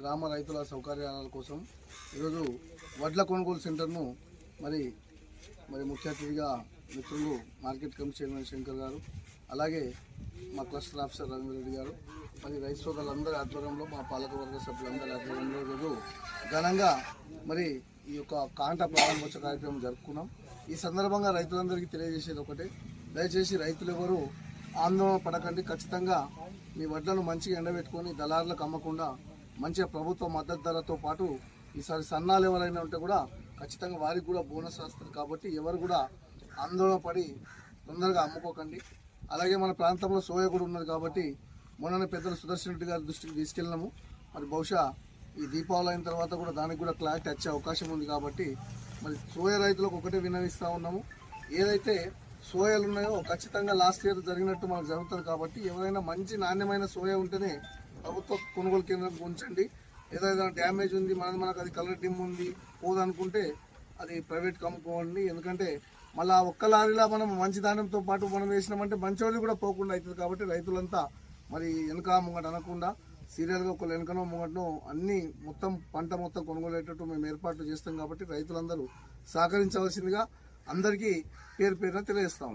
గ్రామ రైతుల సౌకర్యాల కోసం ఈరోజు వడ్ల కొనుగోలు సెంటర్ను మరి ముఖ్య అతిథిగా మిత్రులు మార్కెట్ కమిటీ చైర్మన్ శంకర్ గారు, అలాగే మా క్లస్టర్ ఆఫీసర్ రవీంద్రెడ్డి గారు, మరి రైతు సోదరులందరి ఆధ్వర్యంలో, మా పాలకవర్గ సభ్యులందరి ఆధ్వర్యంలో ఈరోజు ఘనంగా మరి ఈ యొక్క కాంట ప్రారంభోత్సవ కార్యక్రమం జరుపుకున్నాం. ఈ సందర్భంగా రైతులందరికీ తెలియజేసేది ఒకటే, దయచేసి రైతులు ఎవరు ఆందోళన పడకండి. ఖచ్చితంగా మీ వడ్లను మంచిగా ఎండబెట్టుకొని దళారులకు అమ్మకుండా మంచిగా ప్రభుత్వ మద్దతు ధరతో పాటు ఈసారి సన్నాలు ఎవరైనా ఉంటే కూడా ఖచ్చితంగా వారికి కూడా బోనస్ వస్తుంది. కాబట్టి ఎవరు కూడా ఆందోళన పడి తొందరగా అమ్ముకోకండి. అలాగే మన ప్రాంతంలో సోయా కూడా ఉన్నది కాబట్టి మొన్న పెద్దలు సుదర్శన్ రెడ్డి గారి దృష్టికి తీసుకెళ్ళినాము. మరి బహుశా ఈ దీపావళి అయిన తర్వాత కూడా దానికి కూడా క్లారిటీ వచ్చే అవకాశం ఉంది. కాబట్టి మరి సోయా రైతులకు ఒకటే విన్నవిస్తూ ఉన్నాము, ఏదైతే సోయాలు ఉన్నాయో ఖచ్చితంగా లాస్ట్ ఇయర్ జరిగినట్టు మనకు జరుగుతుంది. కాబట్టి ఎవరైనా మంచి నాణ్యమైన సోయా ఉంటేనే ప్రభుత్వ కొనుగోలు కేంద్రం ఉంచండి. ఏదైనా డ్యామేజ్ ఉంది, మనకు అది కలర్ డిమ్ ఉంది పోదనుకుంటే అది ప్రైవేట్కి అమ్ముకోండి. ఎందుకంటే మళ్ళీ ఒక్క లారీలా మనం మంచి ధాన్యంతో పాటు మనం వేసినామంటే మంచివాళ్ళు కూడా పోకుండా అవుతుంది. కాబట్టి రైతులంతా మరి వెనక ముంగట అనకుండా సీరియల్గా ఒకళ్ళు వెనకనో ముంగటనో అన్ని మొత్తం పంట మొత్తం కొనుగోలు అయ్యేటట్టు మేము ఏర్పాట్లు చేస్తాం. కాబట్టి రైతులందరూ సహకరించవలసిందిగా అందరికీ పేరు పేరున తెలియజేస్తా ఉన్నాం.